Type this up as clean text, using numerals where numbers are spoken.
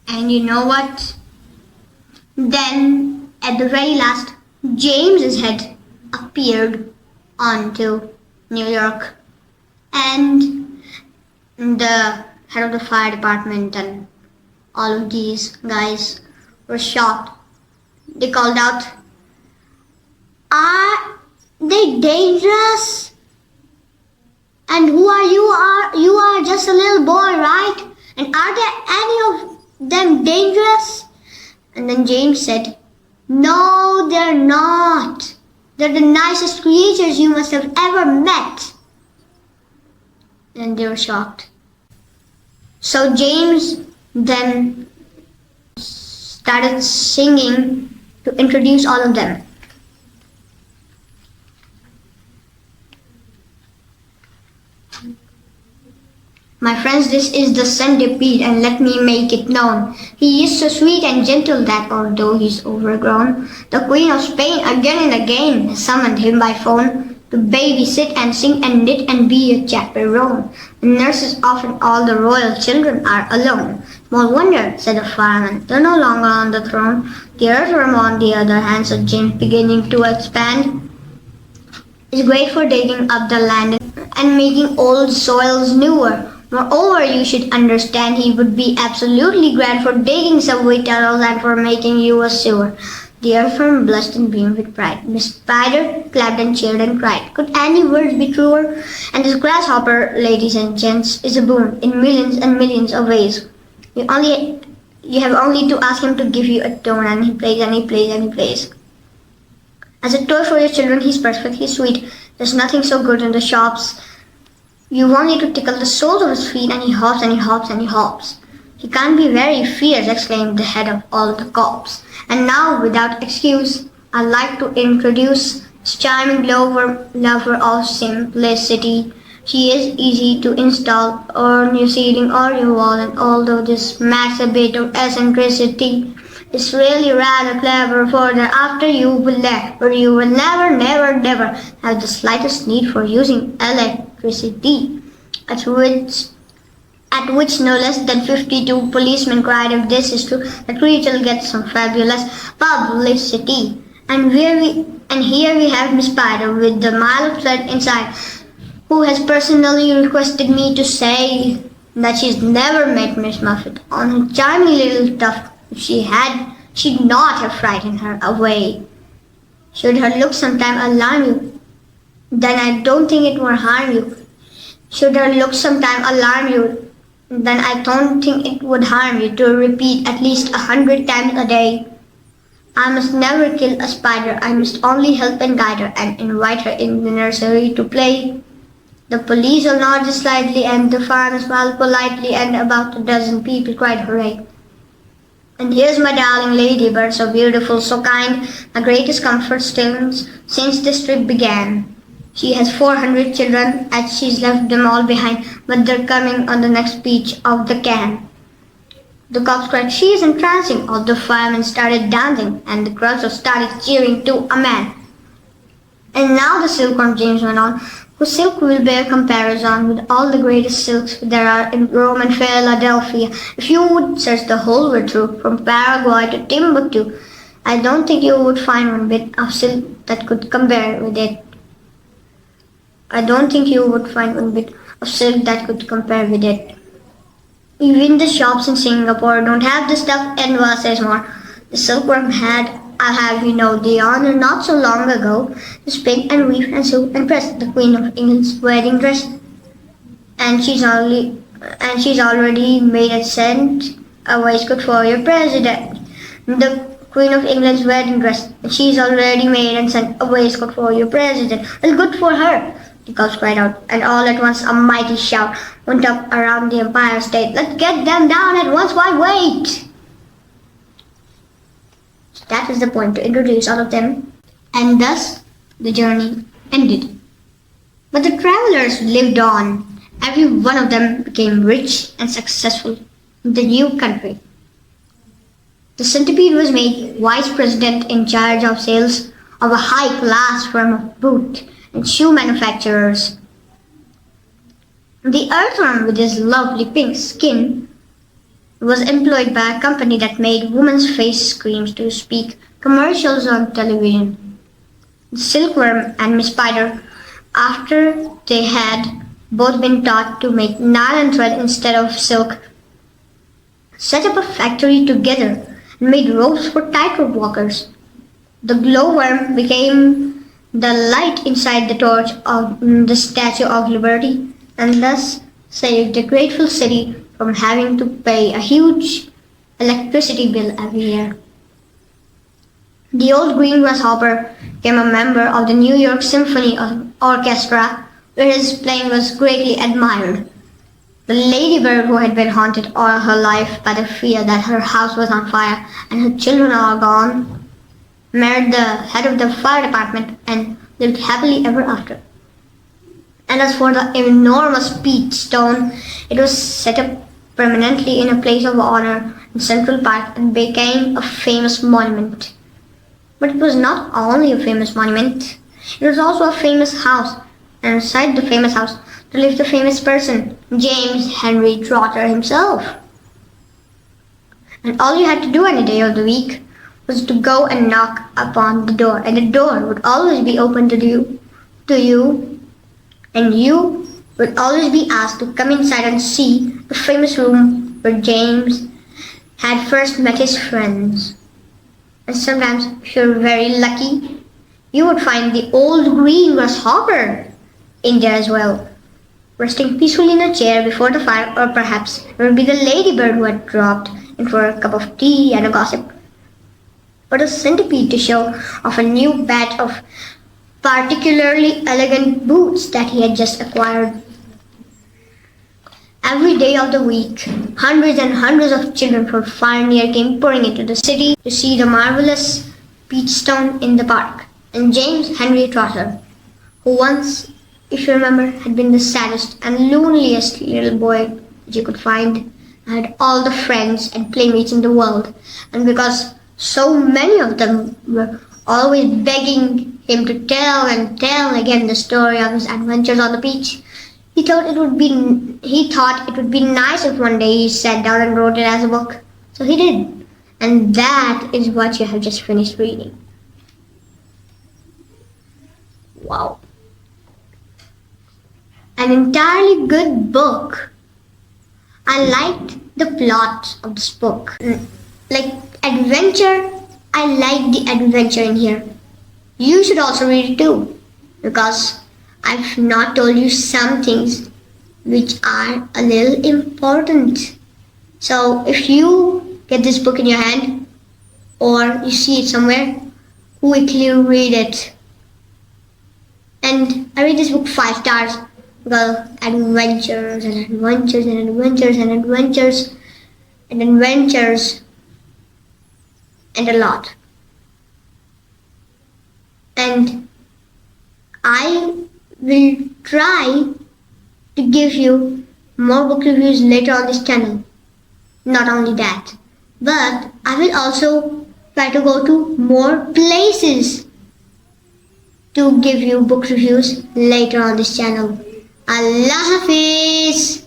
And you know what? Then, at the very last, James's head appeared onto New York, and the head of the fire department and all of these guys were shocked. They called out, "Are they dangerous? And who are you? You are just a little boy, right? And are there any of them dangerous?" And then James said, "No, they're not. They're the nicest creatures you must have ever met." And they were shocked. So James then started singing to introduce all of them. "My friends, this is the centipede, and let me make it known. He is so sweet and gentle that although he's overgrown, the Queen of Spain again and again has summoned him by phone to babysit and sing and knit and be a chaperone. The nurses often all the royal children are alone." "Small wonder," said the fireman, "they're no longer on the throne." The earthworm, on the other hand, said James, beginning to expand, "is great for digging up the land and making old soils newer. Moreover, you should understand he would be absolutely grand for digging subway tunnels and for making you a sewer." The earthworm blushed and beamed with pride. Miss Spider clapped and cheered and cried, "Could any words be truer? And this grasshopper, ladies and gents, is a boon in millions and millions of ways. You have only to ask him to give you a tone, and he plays and he plays and he plays. As a toy for your children, he's perfectly sweet. There's nothing so good in the shops. You've only to tickle the soles of his feet, and he hops and he hops and he hops." "He can't be very fierce," exclaimed the head of all the cops. "And now, without excuse, I'd like to introduce this charming lover of simplicity. She is easy to install on your ceiling or your wall, and although this lacks a bit of eccentricity, it's really rather clever, for thereafter you will never have the slightest need for using electricity." At which no less than 52 policemen cried, "If this is true, the creature will get some fabulous publicity." And here we have Miss Spider with the mile of thread inside, who has personally requested me to say that she's never met Miss Muffet on her charming little tuft. If she had, she'd not have frightened her away. Should her look sometime alarm you, then I don't think it would harm you. Should her look sometime alarm you, then I don't think it would harm you to repeat at least 100 times a day, I must never kill a spider. I must only help and guide her and invite her in the nursery to play." The police all nodded slightly, and the fireman smiled politely, and about a dozen people cried hooray. "And here's my darling ladybird, so beautiful, so kind, my greatest comfort since this trip began. She has 400 children, and she's left them all behind, but they're coming on the next beach of the can." The cops cried, "She is entrancing." All the firemen started dancing, and the crowd started cheering to a man. "And now the silkworm," James went on, "whose silk will bear comparison with all the greatest silks there are in Rome and Philadelphia. If you would search the whole world through, from Paraguay to Timbuktu, I don't think you would find one bit of silk that could compare with it. Even the shops in Singapore don't have the stuff." And says more. "The silkworm had, I'll have you know, the honor not so long ago to spin and weave and sew and press the Queen of England's wedding dress. And she's already made and sent a waistcoat for your president. The Queen of England's wedding dress. She's already made and sent a waistcoat for your president. Well, good for her," the cops cried out, and all at once a mighty shout went up around the Empire State. "Let's get them down at once, why wait?" That is the point, to introduce all of them, and thus the journey ended. But the travelers lived on. Every one of them became rich and successful in the new country. The centipede was made vice president in charge of sales of a high-class firm of boot and shoe manufacturers. The earthworm, with his lovely pink skin, It was employed by a company that made women's face creams to speak commercials on television. The silkworm and Miss Spider, after they had both been taught to make nylon thread instead of silk, set up a factory together and made ropes for tightrope walkers. The glowworm became the light inside the torch of the Statue of Liberty and thus saved the grateful city from having to pay a huge electricity bill every year. The old green grasshopper became a member of the New York Symphony Orchestra, where his playing was greatly admired. The ladybird, who had been haunted all her life by the fear that her house was on fire and her children all gone, married the head of the fire department and lived happily ever after. And as for the enormous peach stone, it was set up permanently in a place of honor in Central Park and became a famous monument. But it was not only a famous monument, it was also a famous house, and inside the famous house there lived a famous person, James Henry Trotter himself. And all you had to do any day of the week was to go and knock upon the door, and the door would always be open to you, and you would always be asked to come inside and see the famous room where James had first met his friends. And sometimes, if you're very lucky, you would find the old green grasshopper in there as well, resting peacefully in a chair before the fire, or perhaps it would be the ladybird who had dropped in for a cup of tea and a gossip, or the centipede to show off a new batch of particularly elegant boots that he had just acquired. Every day of the week, hundreds and hundreds of children from far and near came pouring into the city to see the marvelous peach stone in the park. And James Henry Trotter, who once, if you remember, had been the saddest and loneliest little boy that you could find, had all the friends and playmates in the world. And because so many of them were always begging him to tell and tell again the story of his adventures on the beach, he thought it would be nice if one day he sat down and wrote it as a book. So he did. And that is what you have just finished reading. Wow. An entirely good book. I liked the plot of this book. Like adventure, I like the adventure in here. You should also read it too, because I've not told you some things which are a little important. So if you get this book in your hand or you see it somewhere, quickly read it. And I read this book 5 stars because adventures and adventures and adventures and adventures and adventures and a lot. And I will try to give you more book reviews later on this channel. Not only that, but I will also try to go to more places to give you book reviews later on this channel. Allah Hafiz!